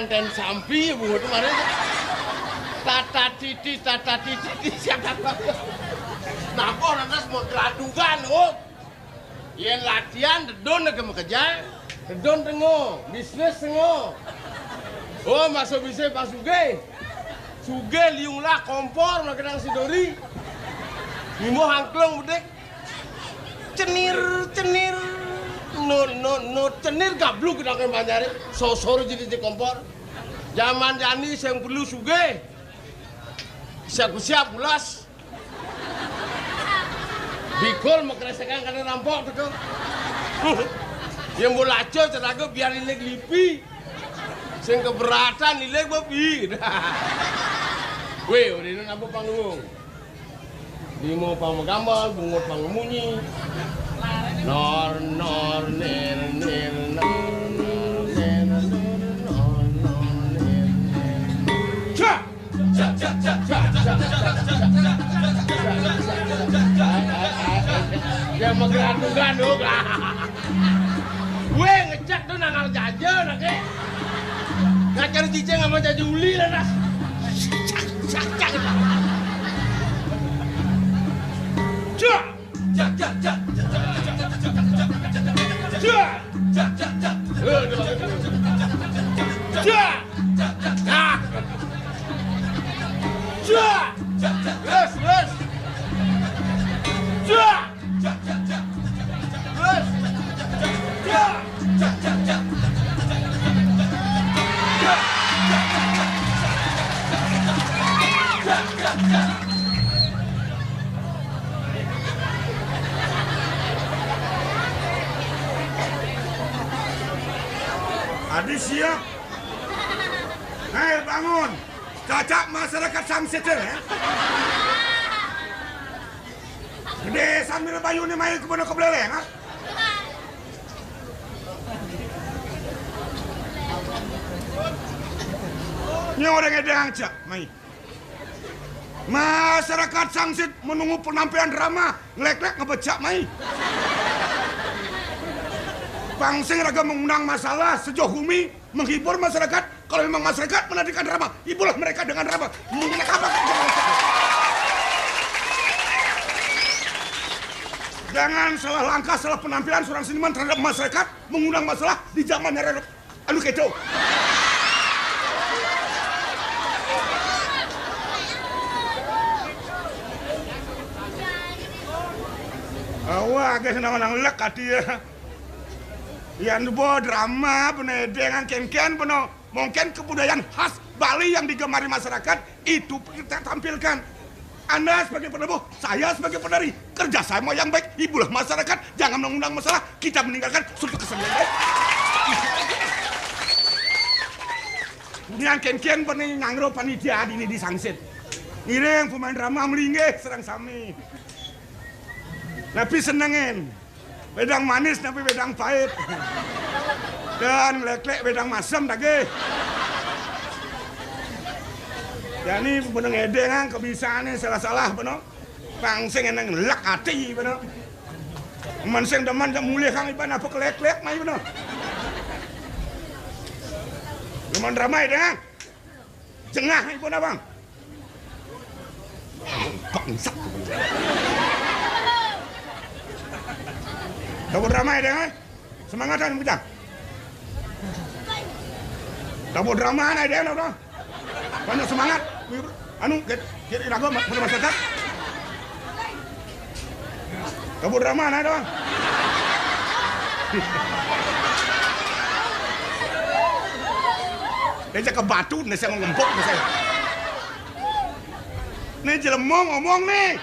Dan sampi bu kemarin tata titi siapa napa nanti mau geladugan yang latihan dedon ke mekejar dedon tengok bisnis tengok masuk bisnis pas suge liunglah kompor makenang sidori mimo hangklong budek cenir no cenir gabluk kita banjari sosor jadi kompor zaman jani yang perlu suge siap ulas bikol mengkeresekan karena rampok tuh yang bola aja ceraga biar nilai lipi yang keberatan nilai babi weh udah ini apa panggung di mau panggambar bunga pangmunyi nor nir dia menggelandung gue ngecek tuh nangal jajan nake ngajar cicing sama jajuli lah nas Adi siap. Hei bangun. Cacak masyarakat Samsiter ya. Gede sambil bayu ni main kebun kebeleleng ha. Ni orang ngedang cak mai. Masyarakat Samsit menunggu penampilan drama ngelek-lek ngebecak mai. Pangsing raga mengundang masalah sejauh bumi menghibur masyarakat. Kalau memang masyarakat menantikan drama, hiburlah mereka dengan drama. Mungkin apa? Jangan salah langkah, salah penampilan seorang seniman terhadap masyarakat mengundang masalah di zamannya anu keco. Awak guys nang lek ati ya. Yang bo drama penedengan ken-ken penuh mungkin kebudayaan khas Bali yang digemari masyarakat itu kita tampilkan. Anda sebagai penebuh, saya sebagai penari, kerjasama yang baik, hiburlah masyarakat, jangan mengundang masalah, kita meninggalkan suatu kesenian. Kemudian ken-ken penuh ngangro panitia ini di Sangsit. Ini yang pemain drama melinggih serang sami. Tapi senengin. Wedang manis tapi wedang pahit. Dan lek-lek wedang masam lagi. Jadi beneng edengan kebisaannya salah-salah bener. Pangsing eneng lek hati bener. Mansing deman jam mulih kang iban apa kelek-lek mai bener. Deman ramai dengan jengah ibu abang. Bangsat. Dapur ramai deh, semangat kan bujang. Dapur drama ada deh, no. Banyak semangat. Anu, kira ragu pada masyarakat. Kamu drama mana doang? Dia ke batu, nih saya ngempuk nih saya. Nih jelemong ngomong nih.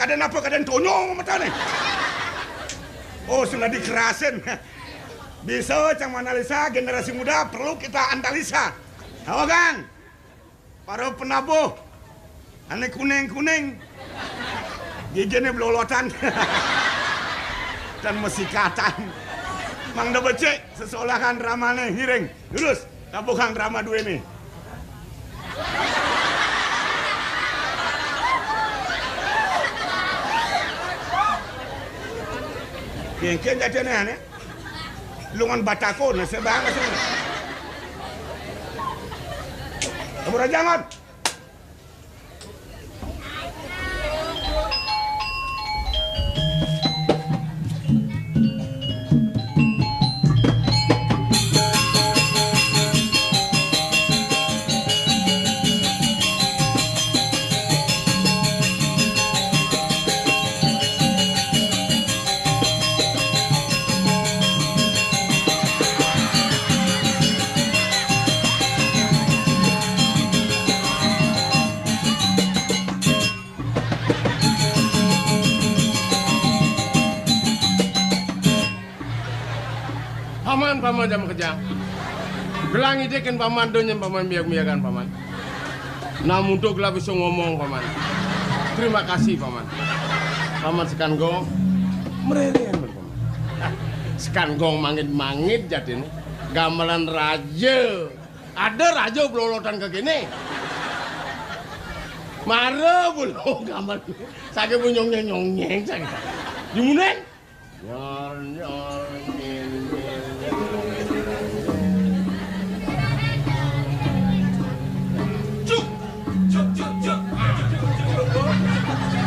Kadang apa kadang tonyong mata nih. Oh sudah dikerasin. Bisa cang analisa generasi muda perlu kita analisa. Tahu kan? Para penabuh, aneh kuning-kuning, giginya belolotan, dan mesikatan. Mang dah becek, seseolah kan ramanya hiring. Lurus, bukan drama dua ini. Kian jadi aneh, lungan batako, nasi banget sih. Kamu jangan. Paman jam kerja. Gelang ide kan paman donya paman miak-miakan paman. Namun untuk lah bisa ngomong paman. Terima kasih paman. Paman sekan gong mereren paman. Sekan gong mangit-mangit jadi nih. Gamelan raja. Ada raja belolotan ke gini. Mare belum gamelan. Saya pun nyong-nyong saya. Dimuneng. Nyor.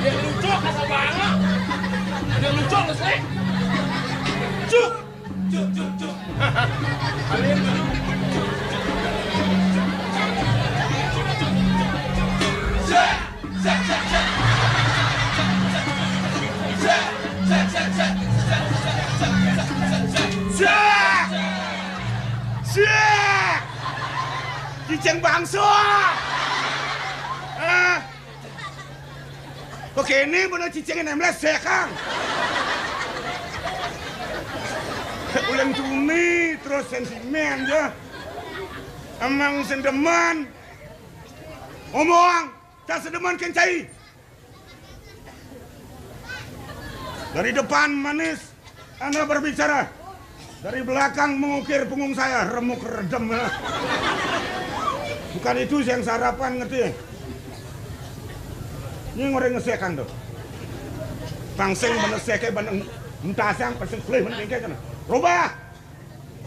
Dia lucu kasar banget. Dia lucu nggak sih? Cuk. Kalian dulu. Ciceng bangsa. Oke ini bener cicengin emles ya Kang. Ulang cumi terus sentimen ya. Emang sendeman. Ngomong, tak sedeman kencai. Dari depan manis, Anda berbicara. Dari belakang mengukir punggung saya, remuk redem. Bukan itu yang sarapan ngerti ya? Ini ngoreng ngesekan tuh. Pangseng bener seke bener entasang pasang play bener kayak kan. Rubah.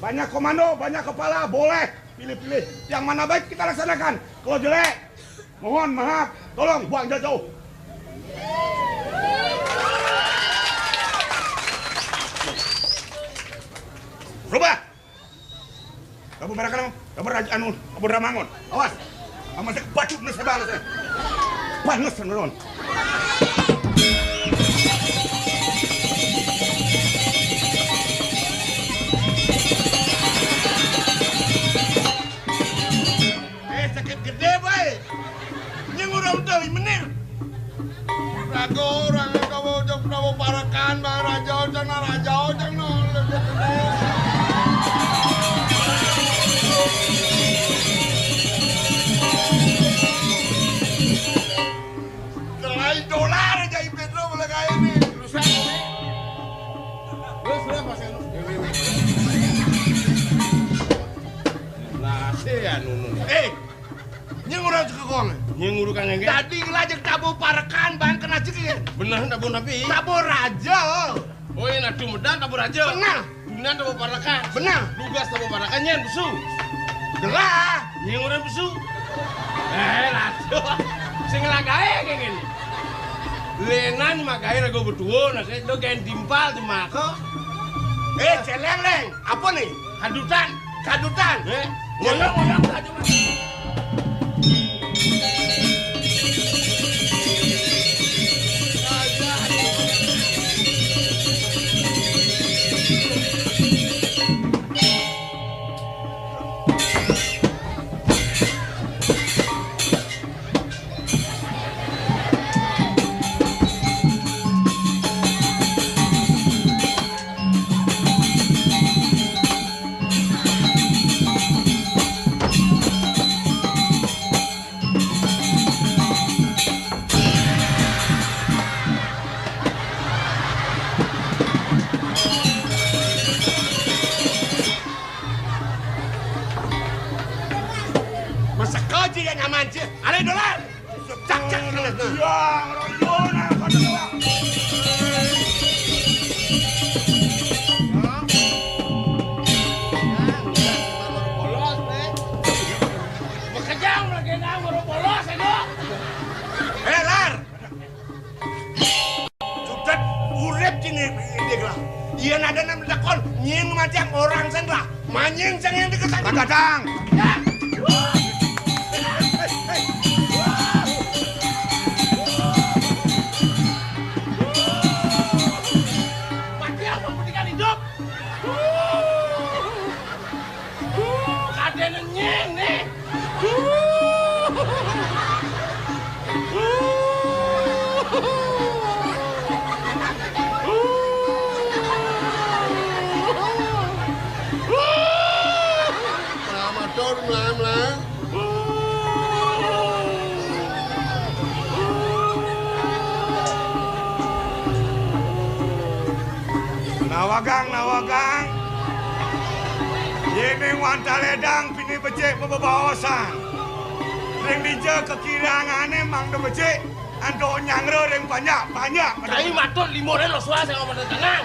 Banyak komando, banyak kepala, boleh pilih-pilih. Yang mana baik kita laksanakan. Kalau jelek, mohon maaf, tolong buang jauh. Rubah. Kamu mereka kamu, kamu raja anu, kamu ramangon. Awas. Aman saya bacuk nasi balas saya. Panas tenon. Sakit gede baik. Yang orang tahu menir. Rago orang kamu jauh parakan bang rajau jangan. Dolar aja Pedro boleh kayak ini. Rusak ini. Terus pasang. Lah ya nunu. Nyeng urang cekong. Nyeng urukan yang tadi ngelajak tabu parekan bang kena cekik. Bener tabu nabi. Tabu raja. Oh ini nadu medan tabu raja. Benar. Benar tabu parekan. Benar. Lugas tabu parekan nyen besu. Gelah. Nyeng urang besu. Raja. Sing lagae kayak gini. Lenan makai rago berdua, nasi itu kain timpal di mako. Celeng, apa nih? Kadutan. Ngoyong aja mas. Hei dolar. Cak Ya, Royona kadang. Iya nada nam lakon nying macam orang sendra manying sang yang dikesan Kadang. ya mati yang memberikan hidup kadang nying nih Nawagang. Ini wanta ledang pini becek bebawasan. Ring dija kekirangane mang de becek ando nyangre ring banyak. Kai matur limoren lo suah saya ngomong tenang.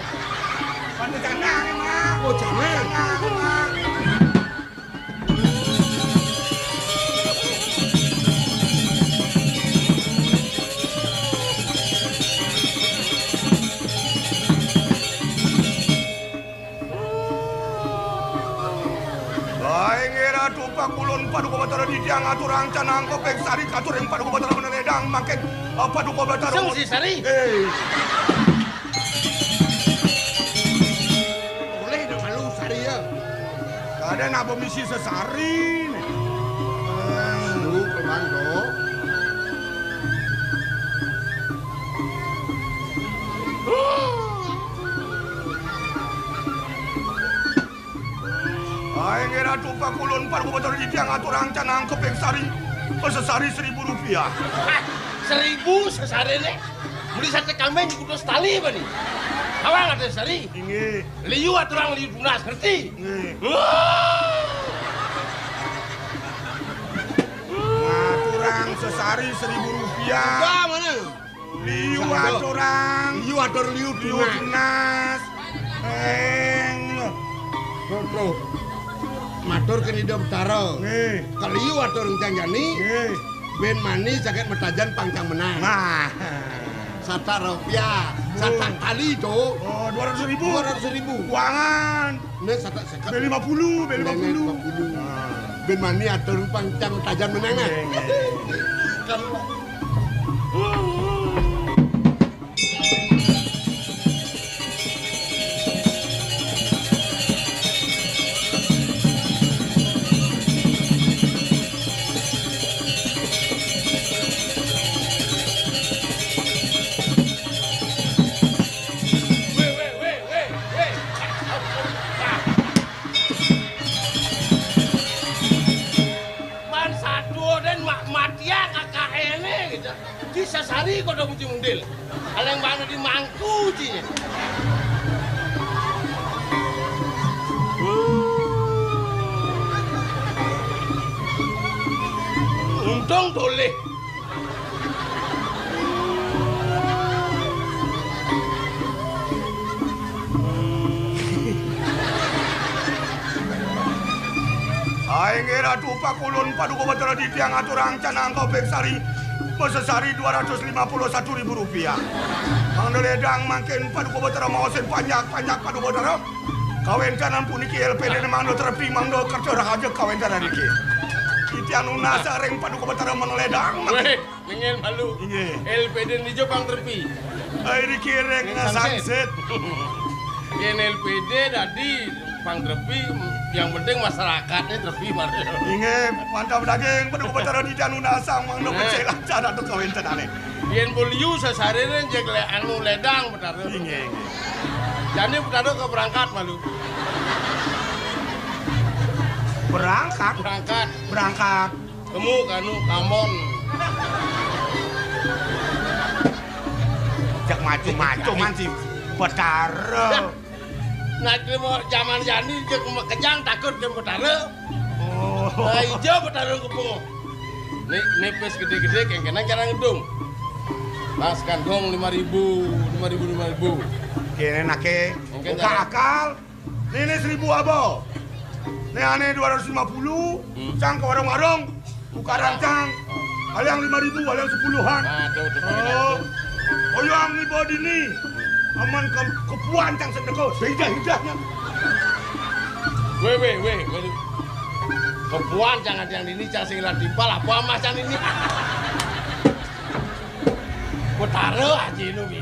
Pada jangan emang. Oh jangan emang. Tumpak kulon paduka batara di diang aturang canang kopeng sari katur yang paduka batara meneredang makin paduka batara Sung si sari. Boleh dong malu sari ya. Ada nak misi sesari. Lu kemang dong. Aing era tumpak kulon paduka batara di diang aturang canang kopeng sari pesesari Rp1.000. 1.000 sesari nih. Beli sate kambing kudu setali apa nih? Awang ada sari. Inge. Liu aturang liu dunas ngerti? Aturang sesari Rp1.000. Enggak mana? Liu aturang. Liu atur liu dunas. Bro. Matur kene hidup taro. Nggih. Kaliu atur janjani. Nggih. Ben mani jaket metajan pangcang menang. Nah. Rp1 Sata kali itu. Oh, 200.000. 200.000. Uangan. Nek sata sekat. B50. Ben mani atur pangcang metajan menang. Kalau sasari kok udah muncul mundil. Aleng banget di mangku cinya. Untung boleh. Aing era tupak ulun paduka batara di tiang aturang canang kopeng sari. Pesesari Rp251.000. Mang Deledang makin paduka batara maosen panjak paduka batara. Kawin kanan puniki LPD mang do terepi mang do kerja rahaja kawin kanan iki. Itian unasa reng paduka batara meneledang. Weh, ngel malu. Inge. LPD nijo pang terepi. Airi kireng ngasangset. Yen LPD tadi pang terepi yang penting masyarakatnya terepi Mario. Inge mantap daging paduka batara di unasa mang do kecil acara do kawin tenane. Yen boliu sasarene jek le anu ledang betara. Inge. Jadi betara ke berangkat malu. Berangkat. Kamu kanu kamon. Jak maju-maju man si betara. Nah, mau zaman jani jek kejang takut ke betara. Oh. Ijo betara kepo. Nepes gede-gede kengkenan cara ngedung. Mas kantong 5.000. Kene nake. Buka akal. Ini 1.000 abo. Ini aneh 250. Cang ke warung-warung. Buka rancang. Ada yang 5.000, ada yang 10-an. Oh yang ni bodi ni. Aman kepuan cang sedekau. Hidah-hidahnya. Weh. Kepuan jangan yang ini cang singlah dipal apa mas cang ini. Putara aja ini.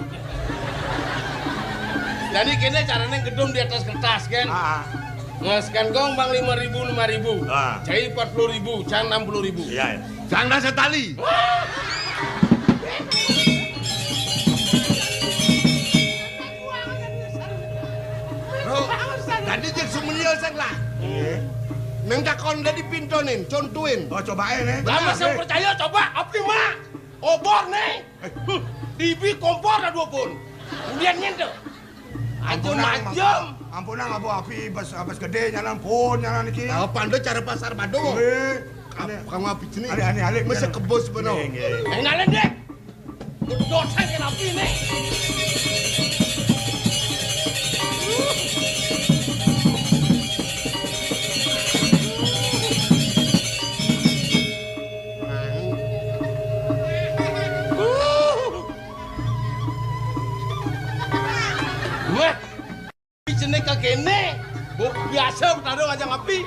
Jadi kini caranya gedung di atas kertas kan? Ngaskan gong bang 5.000. Cai 40.000, cang 60.000. Iya. Cang dah setali. Tadi dia semuanya sang lah. Neng takon dah dipintonin, contuin. Oh cobain nih. Lama saya percaya coba, apa mak? Obor nih. TV kompor ada 2 pun. Kemudian nyentuh. Ajam. Ampunang abu api bas gede nyalan pun nyalan iki. Pando cara pasar Badung. Kamu api sini. Alik. Masa kebos benar. Nalen dek. Dosa kena api nih. Jenis kagene, biasa bertaruh aja ngapi.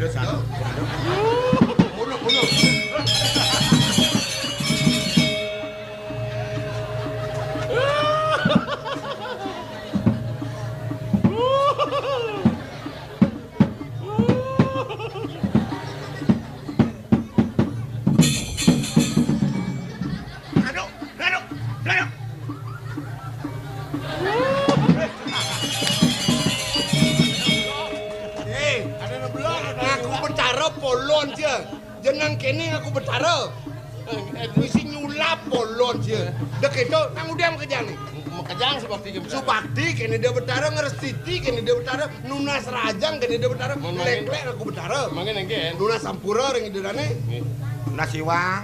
Sengado. Bunuh. Polon je, jenang kene aku bertara. Mesti nyulap polon je. Dek itu, nang udah kejang nih. Kejang subakti kene dia bertara ngerestiti kene dia bertara nunas rajang kene dia bertara lek aku bertara. Mangin engke nunas sampura ring idirane. Nunas iwang.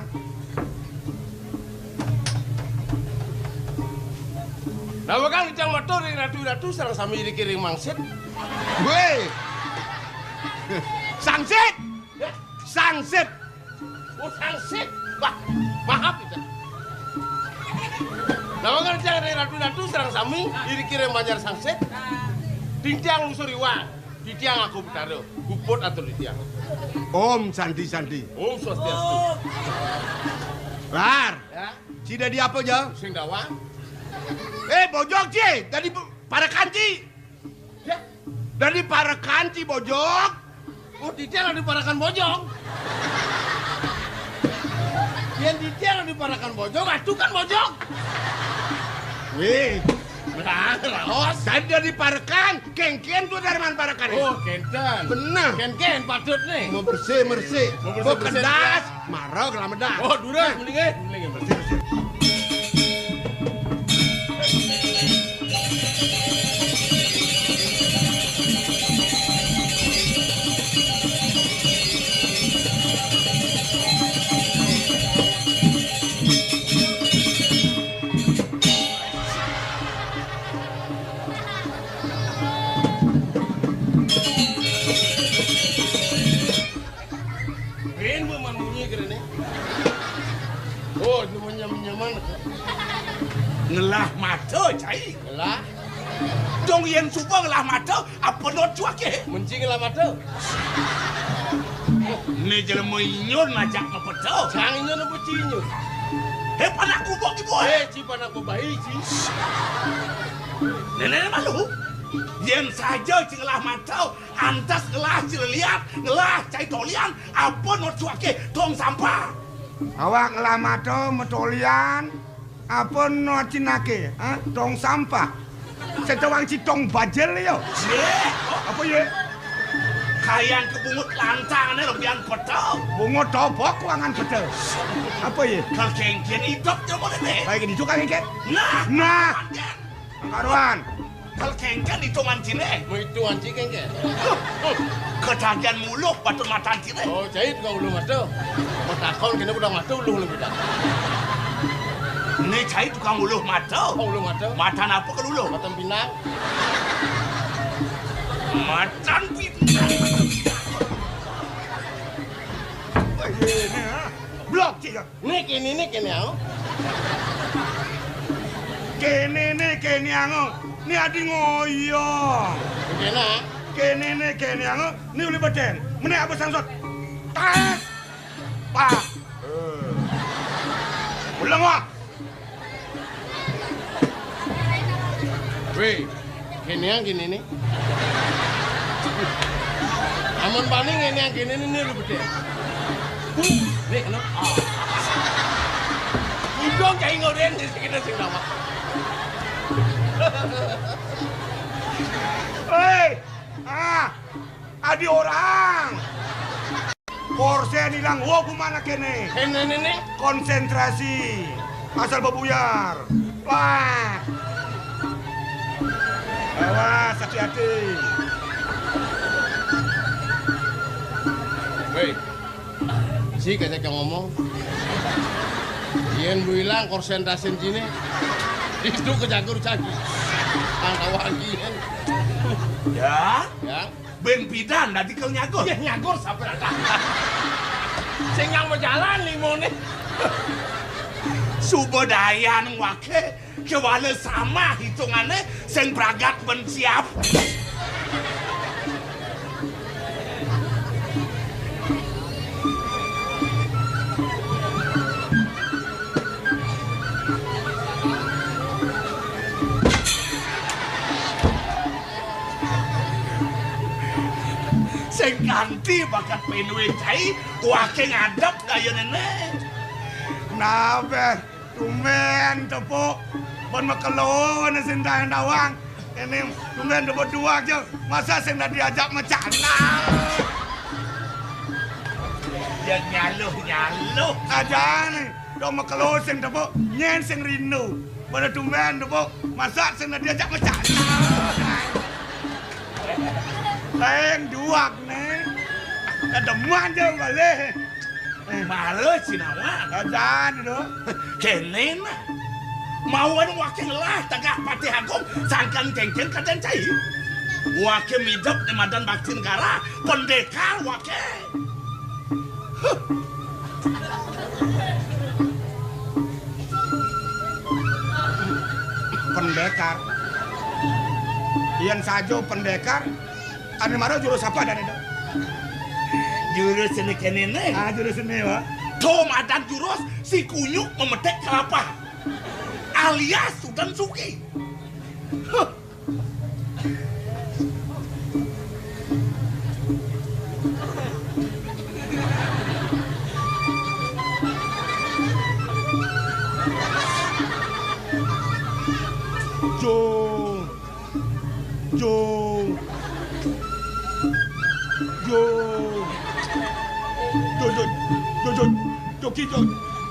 Nah bakal ujang motor ring ratu-ratu sareng sami dikiring mangsit. Weh. Sangsit. Oh, sangsit. Wah, maaf itu. Nah, kan jangan ratu-ratu serang sami, kirim banjar sangsit. Di tiang lusur iwang, di tiang aku bertaruh, guput atau di tiang. Om Sandi. Om Swastiastu. Lar. Ya. Cida di apa aja? Sing dawa. Bojok ci, dari para kanci. Ya. Dari para kanci bojok. Oh, di tiang ada diparakan bojong. Yang di tiang diparakan bojong, itu kan bojong. Wih. Nah, raos. Tadi dia diparakan, kengken tuh dari mana parakan? Oh, kenten. Benar. Ken patut nih. Mau bersih. Mau kendas, marah kelamedas. Oh, durang, mendingan bersih. Ngelah mata cai. Ngelah? Dong yen supa ngelah mata, apa not cuake? Menci ngelah mata. Ni jelema inyun ngajak mepeto. Jangan inyun apa cinyun. Panak kubok ibu. Ci panak bayi ci. Nenek malu. Yen saja ci ngelah mata, antas ngelah ci liat, ngelah cai tolian, apa not cuake tong sampah. Awak ngelah mata metolian. Apa no cinake? Tong sampah. Setawang si tong bajel yo. Apa ye? Kayang kebungut lantang lo biang kotor. Bungut dobok wangan betul. Apa ye? Kalau kengken hidup coba deh. Baik ini juga kengken. Nah. Karuan. Kalau kengken hitungan cine. Hitungan cine kengken. Ketagihan muluk batu matan cine. Oh jahit kau ulu mata. Matakon kena budak mata ulu kita. Ini jahit tukang ulu mata. Ulu mata. Matan apa ke ulu? Matan pinang. Matan pinang. Blok cik. Ini kini aku. Kene aku. Ni adi ngoyong. Kena. Kene aku. Ni uli badan. Mene apa sangsot? Tas. Pak. Ulang wak. Weh, gini nih. Amun paling gini nih lu beda. Nih, no. Udong kayak ngoden di sekitar sing nama. Hei, adi orang. Korsen hilang, kemana kene? Kene. Konsentrasi. Asal bebuyar. Wah. Awas, hati-hati. Weh, si kata kau ngomong. Yen bilang konsentrasi sini. Itu kejagur-jagur. Angkawan kian. Ya. Ben bidan nanti kau nyagur. Ya nyagur sampai ada. Sing yang berjalan limone. Subodaya nang wake kewana sama hitungannya sing bragat ben siap. Sing ganti bakat penuhin cai wake ngadap kaya nenek. Nabe, tumen tepuk. Bon makelo na sindang dawang. Ini tumen dapat dua aja. Masa sing dah diajak macana. Ya nyaluh. Aja nih. Do makelo sing tepuk nyen sing rindu. Pada tumen tepuk masa sing dah diajak macana. Lain dua nih. Ada manja balik. Malu Cinawa. Aja nih do. Kenen mauan wakil lah tengah pati hakum sangkan kengken kadan cai wakil midap di madan baktin gara pendekar wakil pendekar Ian sajo pendekar ada maro jurus apa dan itu jurus ini kenen jurus ini wa Tom adan jurus si kunyuk memetek kelapa alias Sultan Suki.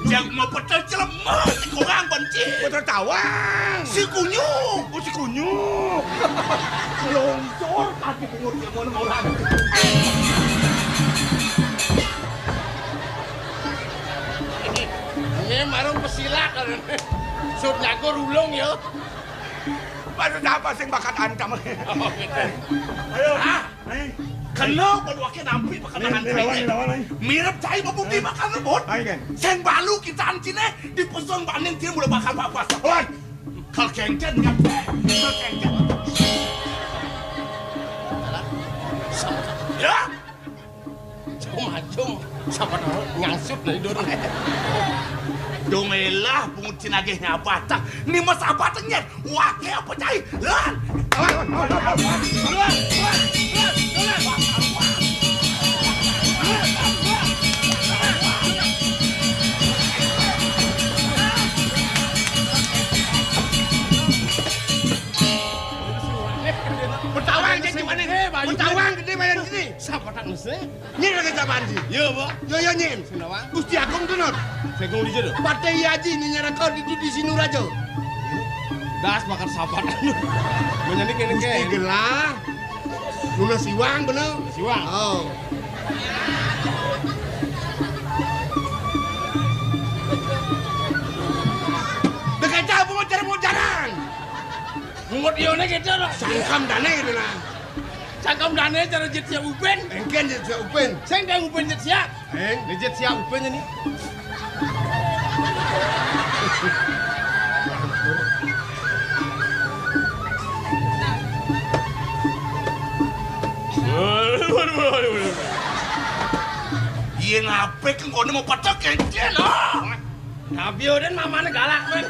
Yang mau petel celemah si korang benci. Petel tawang. Si kunyuk. Si kunyuk. Longsor kaki pungut yang mau orang. Ini marung pesilak kan. Sud nyagur ulung ya. Maksud apa sing bakat antam? Ayo. Kena wakil nampi makanan cai. Mirip cai membukti makan rebut. Seng balu kita ancine di peson panen dia mulai bakal papas. Kal kengken ngapain? Kal kengken. Ya. Macam sama ngangsut dari dorong. Dongelah bungut cinagehnya batak. Ni mas apa tengnya? Wakil apa cai? Lan. Nyen lagi capaan sih? Iya, Pak. Yo nyen. Sinawa. Gusti Agung tenor. Segung di jero. Partai Haji ini nyeraka di Sinuraja. Das makan sapat. Menyanyi kene Gusti kene. gelah. Nuna siwang bener. Siwang. Oh. Dekat bunga cari mau jarang. Mungut ione gitu loh. Sangkam dane gitu nah. Cangkem dane cara jet siap upen. Engken jadi upen. Sing kang upen jet siap. Ni jet siap upen ini. Iya ngapain kan kau mau pacak engken lah. Nabio dan mamane galak men.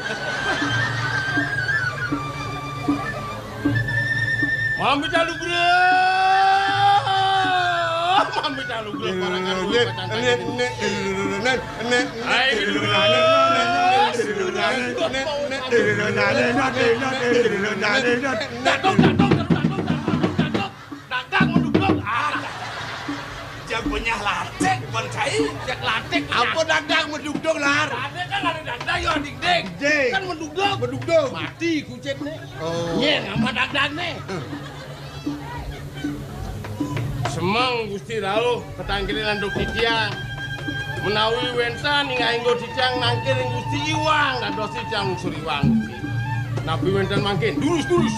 Mami calu bro. Mami calu bro parangan lu Jagonya latek bukan cai. Jak latek. Apa dagang mendugdog lar? Ada kan ada dagdag yo dik-dik. Dik. Kan mendugdog. Mendugdog. Mati kucet nih. Oh. Nyen sama dagdag nih. Semang Gusti Rauh petangkili landuk titiang. Menawi wenta ningai nggo dicang nangkir ing Gusti Iwang dados dicang Suriwang. Nabi wenten mangkin durus-durus.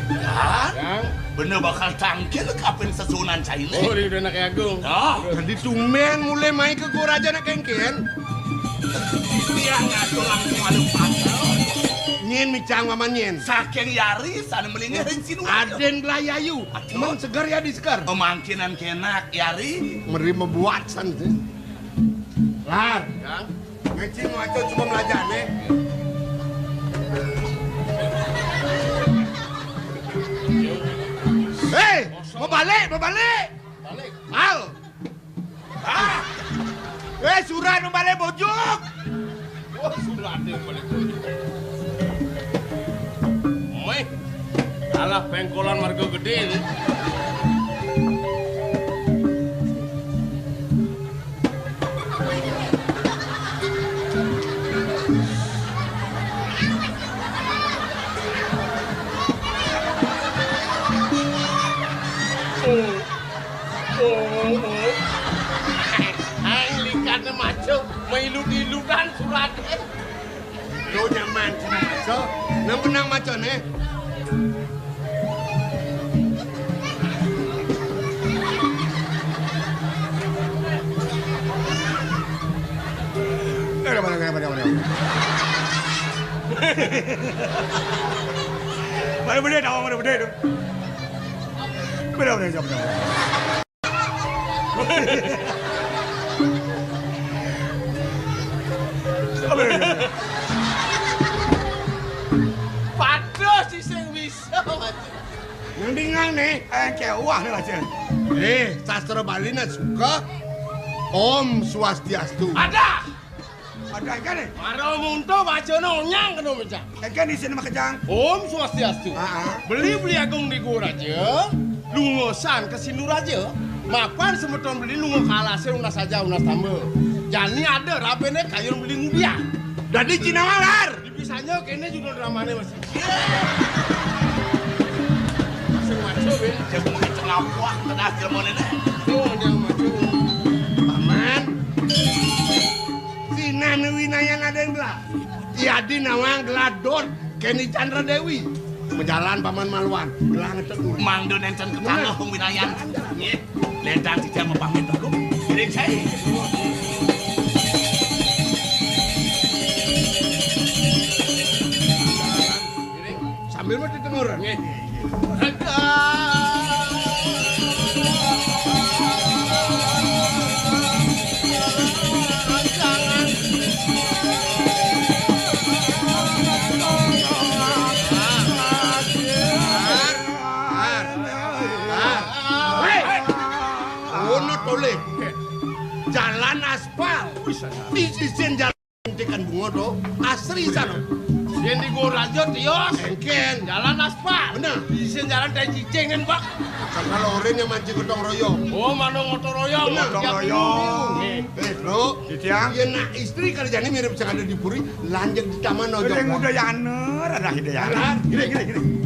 Ya, bener bakal tangkil kapan sesunan caile. Oh, dia udah anak agung. Oh, jadi tumben mulai main ke goraja nak kengken. Dia ngatur langsung ada pasal. Nyen micang mama nyen. Saking yari sana melingin sinu. Aden gelayayu. Emang segar ya di sekar. Pemangkinan kenak yari. Meri membuat san sih. Lar, Kang. ngeci mau aja cuma belajar nih. Hei, mau balik. Balik. Al. Ah. Surat mau balik bojok. Oh, sudah ada yang balik. Mei. Alah pengkolan marga gede ini. Aing likatnya macam mailu-iludan surat. Lo nyaman cina so. Nang menang macam ni. Mana benda dah, mana benda tu? Benda. Pados si sing bisa. Mendingan nih, kewah nih macam. Sastra Bali nak suka. Om Swastiastu. Ada. Ada kan nih? Maro munto baca nyang kena macam. Kan di sini makajang. Om Swastiastu. Ah. Beli agung di Goraja, lungosan ke Sinuraja. Mapan semeton beli lungo kalase unas saja unas tambah. Jani ada rapene kayu beli ngubiah. Dari Cina Malar. Dipisahnya kene juga dramane masih. Masing maco ben. Jago ngeceng lapuah tenas jelmo nene. Oh, dia maco. Paman. Sina Winayan ada yang gelah. Tiadi nawang geladon. Kenny Chandra Dewi. Berjalan Paman Malwan. Gelah ngetek. Mangdo nencen ke tanah pengwinayan. Nggih. Lendang tidak mau pamit dulu. Kirim saya. Sambil mau ditengur. Jalan aspal. Di sisi jalan tekan bunga do asri sana. Yen di Gor Rajo tios. Engken. Jalan aspal. Bener. Bisa jalan dari Ciceng kan, Pak. Kalau orang yang mancing gotong royong. Oh, mana motor royong. Bener, gotong royong. Bro, Titiang. ya nak istri kali jadi mirip yang ada di Puri, lanjut di taman Ini ojok. udah yaner, ada hidayah. Gini.